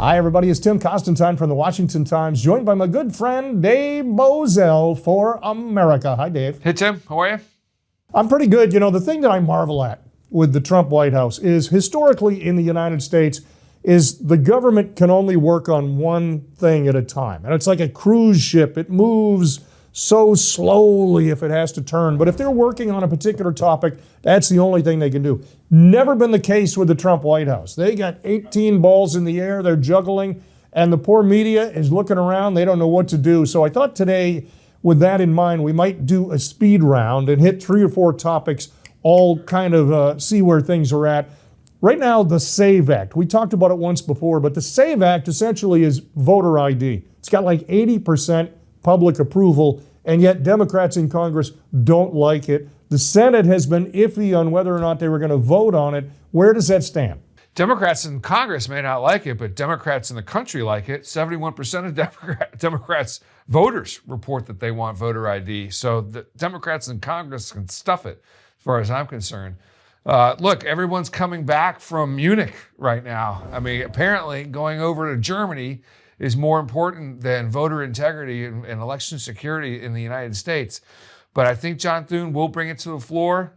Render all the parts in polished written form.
Hi, everybody. It's Tim Constantine from the Washington Times, joined by my good friend Dave Bozell for America. Hi, Dave. Hey, Tim. How are you? I'm pretty good. You know, the thing that I marvel at with the Trump White House is historically in the United States is the government can only work on one thing at a time. And it's like a cruise ship. It moves so slowly if it has to turn. But if they're working on a particular topic, that's the only thing they can do. Never been the case with the Trump White House. They got 18 balls in the air. They're juggling. And the poor media is looking around. They don't know what to do. So I thought today, with that in mind, we might do a speed round and hit 3 or 4 topics, all kind of see where things are at. Right now, the SAVE Act. We talked about it once before, but the SAVE Act essentially is voter ID. It's got like 80% public approval, and yet Democrats in Congress don't like it. The Senate has been iffy on whether or not they were going to vote on it. Where does that stand? Democrats in Congress may not like it, but Democrats in the country like it. 71% of Democrats voters report that they want voter ID. So the Democrats in Congress can stuff it, as far as I'm concerned. Look, everyone's coming back from Munich right now. I mean, apparently going over to Germany is more important than voter integrity and election security in the United States. But I think John Thune will bring it to the floor.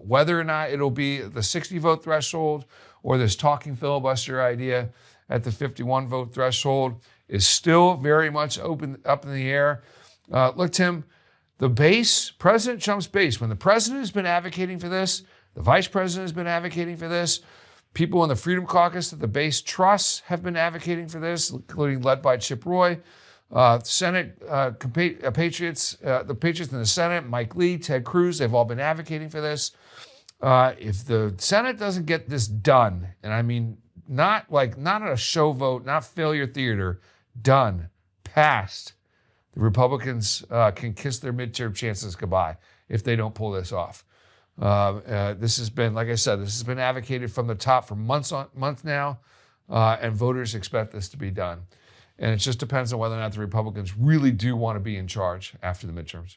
Whether or not it'll be the 60 vote threshold or this talking filibuster idea at the 51 vote threshold is still very much up in the air. Look, Tim, the base, President Trump's base, when the president has been advocating for this, the vice president has been advocating for this, people in the Freedom Caucus that the base trusts have been advocating for this, including led by Chip Roy. Senate Patriots, the Patriots in the Senate, Mike Lee, Ted Cruz, they've all been advocating for this. If the Senate doesn't get this done, and I mean not a show vote, not failure theater, done, passed, the Republicans can kiss their midterm chances goodbye if they don't pull this off. This has been, like I said, this has been advocated from the top for months now, and voters expect this to be done. And it just depends on whether or not the Republicans really do want to be in charge after the midterms.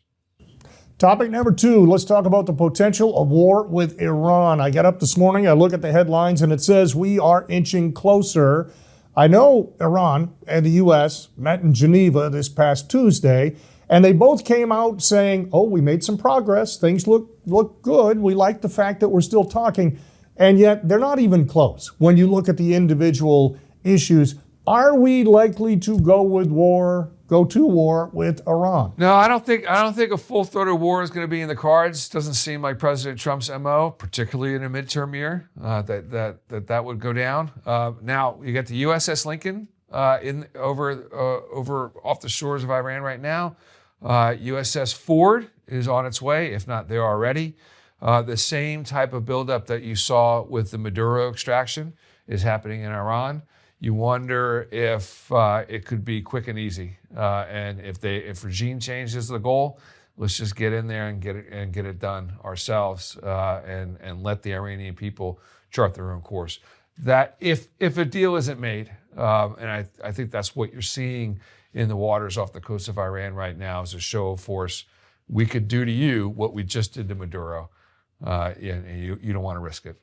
Topic number 2, let's talk about the potential of war with Iran. I got up this morning, I look at the headlines, and it says we are inching closer. I know Iran and the U.S. met in Geneva this past Tuesday, and they both came out saying, oh, we made some progress. Things look good. We like the fact that we're still talking. And yet they're not even close when you look at the individual issues. Are we likely to go to war with Iran? No, I don't think a full-throated war is going to be in the cards. Doesn't seem like President Trump's MO, particularly in a midterm year, that would go down. Now you got the USS Lincoln over off the shores of Iran right now. USS Ford is on its way, if not there already. The same type of buildup that you saw with the Maduro extraction is happening in Iran. You wonder if it could be quick and easy, and if regime change is the goal, let's just get in there and get it done ourselves, and let the Iranian people chart their own course. That if a deal isn't made, and I think that's what you're seeing in the waters off the coast of Iran right now, is a show of force. We could do to you what we just did to Maduro, and you don't want to risk it.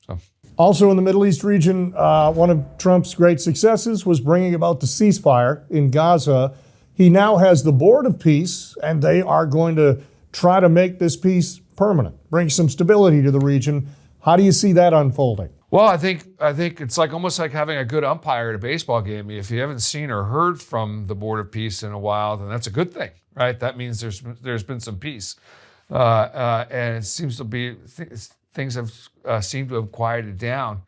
So. Also in the Middle East region, one of Trump's great successes was bringing about the ceasefire in Gaza. He now has the Board of Peace, and they are going to try to make this peace permanent, bring some stability to the region. How do you see that unfolding? Well, I think it's almost like having a good umpire at a baseball game. If you haven't seen or heard from the Board of Peace in a while, then that's a good thing, right? That means there's been some peace, and it seems to be things have seemed to have quieted down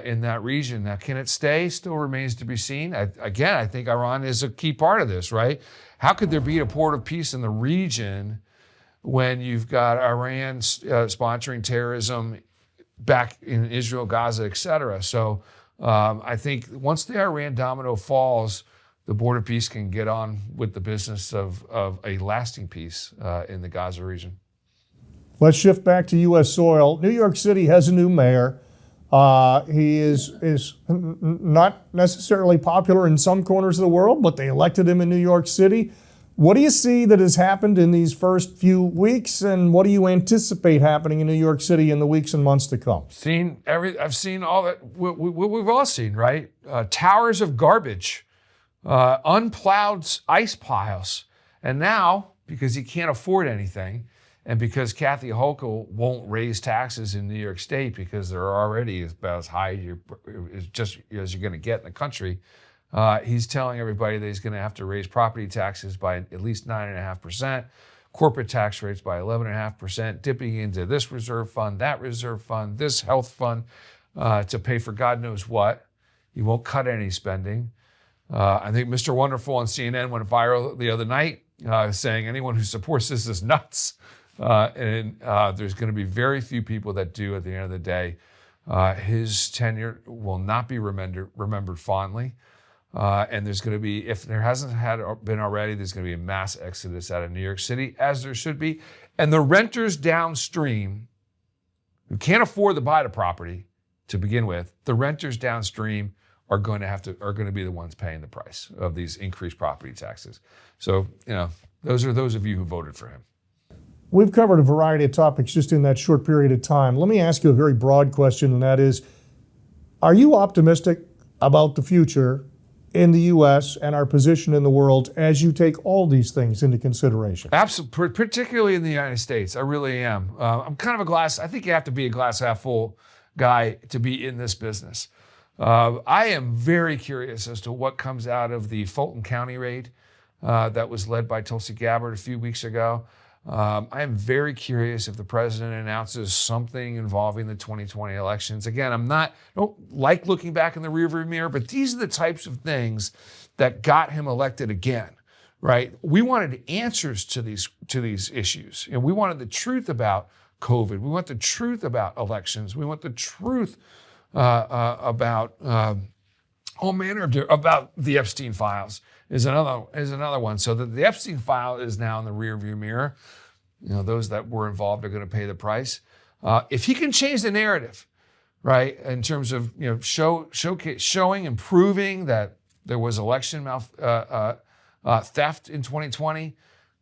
in that region. Now, can it stay? Still remains to be seen. I think Iran is a key part of this, right? How could there be a Board of Peace in the region when you've got Iran sponsoring terrorism back in Israel, Gaza, et cetera? So I think once the Iran domino falls, the Board of Peace can get on with the business of a lasting peace in the Gaza region. Let's shift back to U.S. soil. New York City has a new mayor. He is not necessarily popular in some corners of the world, but they elected him in New York City. What do you see that has happened in these first few weeks, and what do you anticipate happening in New York City in the weeks and months to come? I've seen all that. What we've all seen, right? Towers of garbage, unplowed ice piles, and now because he can't afford anything, and because Kathy Hochul won't raise taxes in New York State because they're already about as high as you're going to get in the country. He's telling everybody that he's going to have to raise property taxes by at least 9.5%, corporate tax rates by 11.5%, dipping into this reserve fund, that reserve fund, this health fund to pay for God knows what. He won't cut any spending. I think Mr. Wonderful on CNN went viral the other night saying anyone who supports this is nuts. And there's going to be very few people that do at the end of the day. His tenure will not be remembered fondly. And there's going to be, if there hasn't been already, there's going to be a mass exodus out of New York City, as there should be. And the renters downstream who can't afford to buy the property to begin with, the renters downstream are going to be the ones paying the price of these increased property taxes. So, those are those of you who voted for him. We've covered a variety of topics just in that short period of time. Let me ask you a very broad question, and that is, are you optimistic about the future in the U.S. and our position in the world as you take all these things into consideration? Absolutely, particularly in the United States. I really am. I'm kind of I think you have to be a glass half full guy to be in this business. I am very curious as to what comes out of the Fulton County raid that was led by Tulsi Gabbard a few weeks ago. I am very curious if the president announces something involving the 2020 elections. Again, don't like looking back in the rearview mirror, but these are the types of things that got him elected again, right? We wanted answers to these issues, and we wanted the truth about COVID. We want the truth about elections. We want the truth about all manner about the Epstein files. Is another one. So the Epstein file is now in the rearview mirror. Those that were involved are going to pay the price. If he can change the narrative, right, in terms of showing and proving that there was election theft in 2020,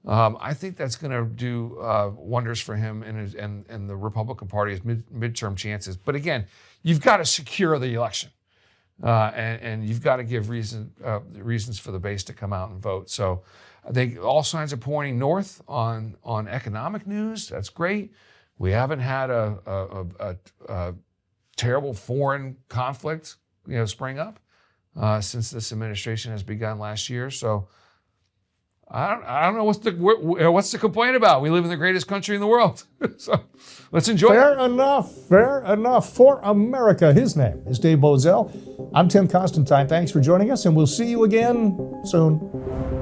I think that's going to do wonders for him and the Republican Party's midterm chances. But again, you've got to secure the election. And you've got to give reasons for the base to come out and vote. So I think all signs are pointing north on economic news. That's great. We haven't had a terrible foreign conflict, spring up since this administration has begun last year. So I don't know what's to complain about. We live in the greatest country in the world. So let's enjoy it. Fair enough. For America, his name is Dave Bozell. I'm Tim Constantine. Thanks for joining us, and we'll see you again soon.